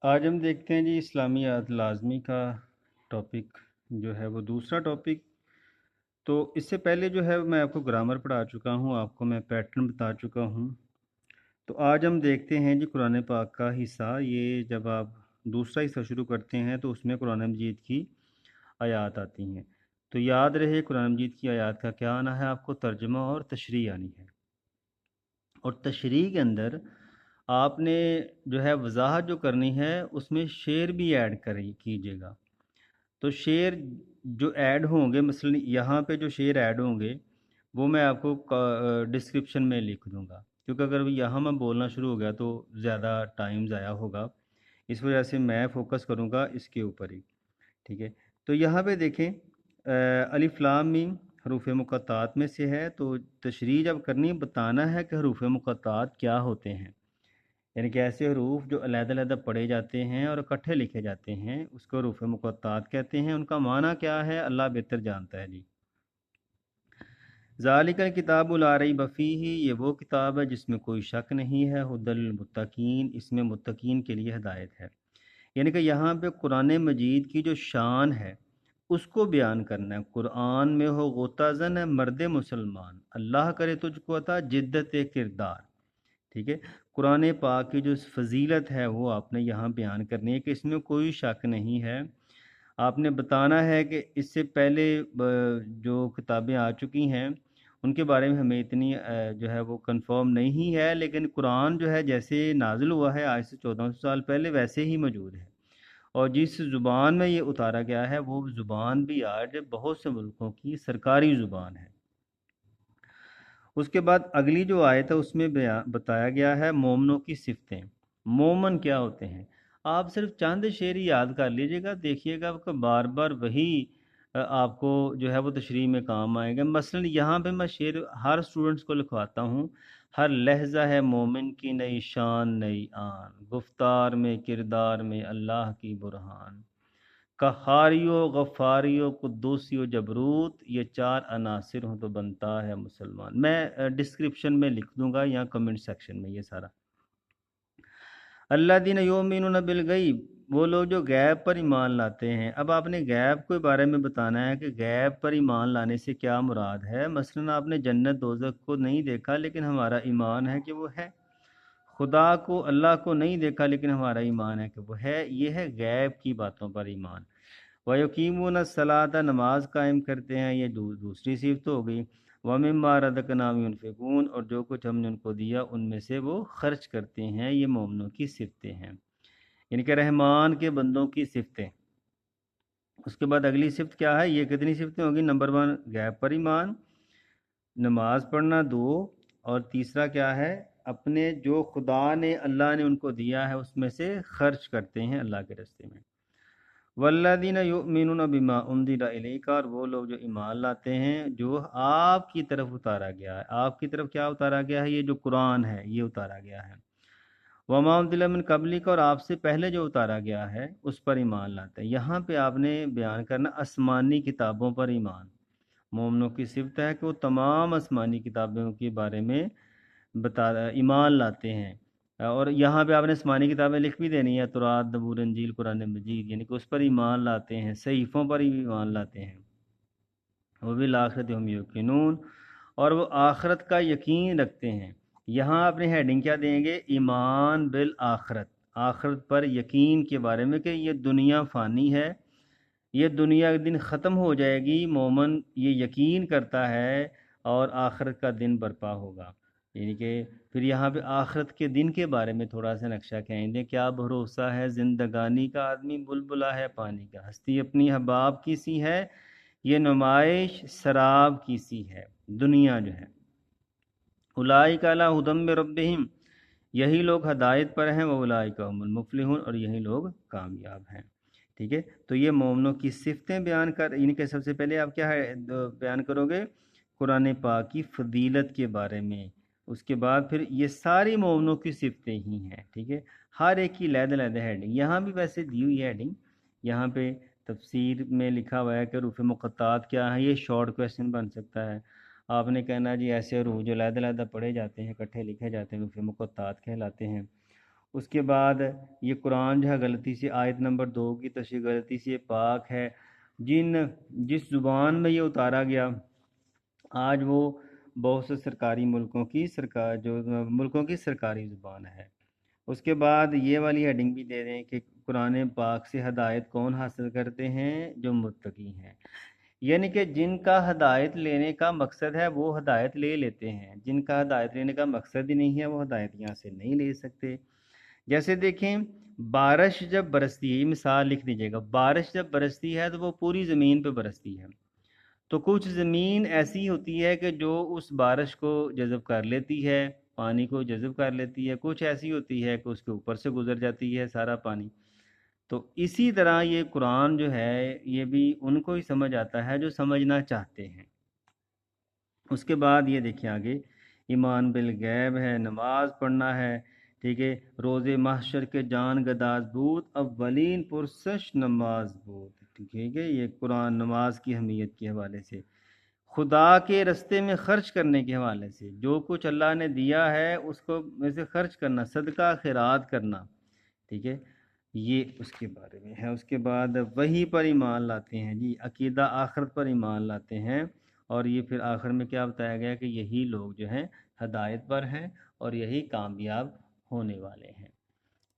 آج ہم دیکھتے ہیں جی اسلامیات لازمی کا ٹاپک جو ہے وہ دوسرا ٹاپک۔ تو اس سے پہلے جو ہے میں آپ کو گرامر پڑھا چکا ہوں، آپ کو میں پیٹرن بتا چکا ہوں۔ تو آج ہم دیکھتے ہیں جی قرآن پاک کا حصہ۔ یہ جب آپ دوسرا حصہ شروع کرتے ہیں تو اس میں قرآن مجید کی آیات آتی ہیں۔ تو یاد رہے قرآن مجید کی آیات کا کیا آنا ہے، آپ کو ترجمہ اور تشریح آنی ہے۔ اور تشریح کے اندر آپ نے جو ہے وضاحت جو کرنی ہے اس میں شعر بھی ایڈ کیجیے گا۔ تو شعر جو ایڈ ہوں گے، مثلا یہاں پہ جو شعر ایڈ ہوں گے وہ میں آپ کو ڈسکرپشن میں لکھ دوں گا، کیونکہ اگر یہاں میں بولنا شروع ہو گیا تو زیادہ ٹائم ضائع ہوگا، اس وجہ سے میں فوکس کروں گا اس کے اوپر ہی، ٹھیک ہے۔ تو یہاں پہ دیکھیں الف لام میم حروف مقطعات میں سے ہے، تو تشریح جب کرنی بتانا ہے کہ حروف مقطعات کیا ہوتے ہیں، یعنی کہ ایسے حروف جو علیحدہ علیحدہ پڑھے جاتے ہیں اور اکٹھے لکھے جاتے ہیں اس کو حروف مقطعات کہتے ہیں۔ ان کا معنی کیا ہے اللہ بہتر جانتا ہے جی۔ ذالک الکتاب لا ریب فیہ، یہ وہ کتاب ہے جس میں کوئی شک نہیں ہے، ھدی للمتقین، اس میں متقین کے لیے ہدایت ہے۔ یعنی کہ یہاں پہ قرآن مجید کی جو شان ہے اس کو بیان کرنا ہے۔ قرآن میں ہو غوطہ زن ہے مرد مسلمان، اللہ کرے تجھ کو عطا جدت کردار، ٹھیک ہے۔ قرآن پاک کی جو فضیلت ہے وہ آپ نے یہاں بیان کرنی ہے کہ اس میں کوئی شک نہیں ہے۔ آپ نے بتانا ہے کہ اس سے پہلے جو کتابیں آ چکی ہیں ان کے بارے میں ہمیں اتنی جو ہے وہ کنفرم نہیں ہے، لیکن قرآن جو ہے جیسے نازل ہوا ہے آج سے 1400 سال پہلے ویسے ہی موجود ہے، اور جس زبان میں یہ اتارا گیا ہے وہ زبان بھی آج بہت سے ملکوں کی سرکاری زبان ہے۔ اس کے بعد اگلی جو آیت ہے اس میں بتایا گیا ہے مومنوں کی صفتیں۔ مومن کیا ہوتے ہیں، آپ صرف چند شعر ہی یاد کر لیجئے گا، دیکھیے گا کہ بار بار وہی آپ کو جو ہے وہ تشریح میں کام آئے گا۔ مثلا یہاں پہ میں شعر ہر اسٹوڈنٹس کو لکھواتا ہوں، ہر لہجہ ہے مومن کی نئی شان نئی آن، گفتار میں کردار میں اللہ کی برہان، قہاریو غفاریو قدوسیو جبروت، یہ چار عناصر ہوں تو بنتا ہے مسلمان۔ میں ڈسکرپشن میں لکھ دوں گا یا کمنٹ سیکشن میں یہ سارا۔ اللہ دین یومنون بالغیب، وہ لوگ جو غیب پر ایمان لاتے ہیں۔ اب آپ نے غیب کے بارے میں بتانا ہے کہ غیب پر ایمان لانے سے کیا مراد ہے۔ مثلا آپ نے جنت دوزخ کو نہیں دیکھا لیکن ہمارا ایمان ہے کہ وہ ہے، خدا کو اللہ کو نہیں دیکھا لیکن ہمارا ایمان ہے کہ وہ ہے، یہ ہے غیب کی باتوں پر ایمان۔ وَيُقِيمُونَ الصَّلَاةَ، نماز قائم کرتے ہیں، یہ دوسری صفت ہو گئی۔ وَمِمَّا رَزَقْنَاهُمْ يُنْفِقُونَ، اور جو کچھ ہم نے ان کو دیا ان میں سے وہ خرچ کرتے ہیں، یہ مومنوں کی صفتیں ہیں، یعنی کہ رحمان کے بندوں کی صفتیں۔ اس کے بعد اگلی صفت کیا ہے، یہ کتنی صفتیں ہوگی، نمبر 1 غیب پر ایمان، نماز پڑھنا 2، اور تیسرا کیا ہے، اپنے جو خدا نے اللہ نے ان کو دیا ہے اس میں سے خرچ کرتے ہیں اللہ کے راستے میں۔ والذین یؤمنون بما انزل الیک، اور وہ لوگ جو ایمان لاتے ہیں جو آپ کی طرف اتارا گیا ہے۔ آپ کی طرف کیا اتارا گیا ہے، یہ جو قرآن ہے یہ اتارا گیا ہے۔ وما انزل من قبلک، اور آپ سے پہلے جو اتارا گیا ہے اس پر ایمان لاتے ہیں۔ یہاں پہ آپ نے بیان کرنا آسمانی کتابوں پر ایمان۔ مومنوں کی صفت ہے کہ وہ تمام آسمانی کتابوں کے بارے میں ایمان لاتے ہیں، اور یہاں پہ آپ نے آسمانی کتابیں لکھ بھی دینی ہے، تورات، زبور، انجیل، قرآن مجید، یعنی کہ اس پر ایمان لاتے ہیں، صحیفوں پر ہی ایمان لاتے ہیں۔ وبالآخرۃ ہم یوقنون، اور وہ آخرت کا یقین رکھتے ہیں۔ یہاں اپنی ہیڈنگ کیا دیں گے، ایمان بالآخرت، آخرت پر یقین کے بارے میں کہ یہ دنیا فانی ہے، یہ دنیا ایک دن ختم ہو جائے گی، مومن یہ یقین کرتا ہے، اور آخرت کا دن برپا ہوگا۔ یعنی کہ پھر یہاں پہ آخرت کے دن کے بارے میں تھوڑا سا نقشہ کھینچ دیں، کیا بھروسہ ہے زندگانی کا آدمی بلبلا ہے پانی کا، ہستی اپنی احباب کی سی ہے، یہ نمائش سراب کی سی ہے دنیا جو ہے۔ اولئک علی ھدی من ربہم، یہی لوگ ہدایت پر ہیں، واولئک ھم المفلحون، اور یہی لوگ کامیاب ہیں، ٹھیک ہے۔ تو یہ مومنوں کی صفتیں بیان کر، یعنی کہ سب سے پہلے آپ کیا ہے بیان کرو گے، قرآن پاک کی فضیلت کے بارے میں، اس کے بعد پھر یہ ساری مومنوں کی صفتیں ہی ہیں، ٹھیک ہے۔ ہر ایک کی علیحدہ ہیڈنگ، یہاں بھی ویسے دی ہوئی ہے ہیڈنگ، یہاں پہ تفسیر میں لکھا ہوا ہے کہ حروف مقطعات کیا ہیں، یہ شارٹ کویسچن بن سکتا ہے۔ آپ نے کہنا جی ایسے حروف جو علیحدہ پڑھے جاتے ہیں، اکٹھے لکھے جاتے ہیں، حروف مقطعات کہلاتے ہیں۔ اس کے بعد یہ قرآن جو ہے غلطی سے آیت نمبر 2 کی تشریح غلطی سے پاک ہے، جس زبان میں یہ اتارا گیا آج وہ بہت سے سرکاری ملکوں کی سرکاری زبان ہے۔ اس کے بعد یہ والی ہیڈنگ بھی دے دیں کہ قرآن پاک سے ہدایت کون حاصل کرتے ہیں؟ جو متقی ہیں، یعنی کہ جن کا ہدایت لینے کا مقصد ہے وہ ہدایت لے لیتے ہیں، جن کا ہدایت لینے کا مقصد ہی نہیں ہے وہ ہدایت یہاں سے نہیں لے سکتے۔ جیسے دیکھیں بارش جب برستی ہے، یہ مثال لکھ دیجیے گا، بارش جب برستی ہے تو وہ پوری زمین پہ برستی ہے، تو کچھ زمین ایسی ہوتی ہے کہ جو اس بارش کو جذب کر لیتی ہے، پانی کو جذب کر لیتی ہے، کچھ ایسی ہوتی ہے کہ اس کے اوپر سے گزر جاتی ہے سارا پانی۔ تو اسی طرح یہ قرآن جو ہے یہ بھی ان کو ہی سمجھ آتا ہے جو سمجھنا چاہتے ہیں۔ اس کے بعد یہ دیکھیں آگے، ایمان بالغیب ہے، نماز پڑھنا ہے، ٹھیک ہے، روز محشر کے جان گداز بود، اولین پرسش نماز بود، ٹھیک ہے، یہ قرآن نماز کی اہمیت کے حوالے سے، خدا کے رستے میں خرچ کرنے کے حوالے سے، جو کچھ اللہ نے دیا ہے اس کو میں سے خرچ کرنا، صدقہ خیرات کرنا، ٹھیک ہے، یہ اس کے بارے میں ہے۔ اس کے بعد وحی پر ایمان لاتے ہیں، جی عقیدہ آخرت پر ایمان لاتے ہیں، اور یہ پھر آخر میں کیا بتایا گیا کہ یہی لوگ جو ہیں ہدایت پر ہیں اور یہی کامیاب ہونے والے ہیں،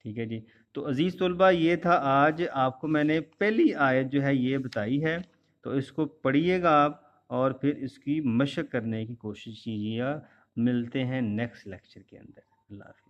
ٹھیک ہے جی۔ تو عزیز طلبہ یہ تھا آج آپ کو میں نے پہلی آیت جو ہے یہ بتائی ہے، تو اس کو پڑھیے گا آپ اور پھر اس کی مشق کرنے کی کوشش کیجیے گا۔ ملتے ہیں نیکسٹ لیکچر کے اندر۔ اللہ حافظ۔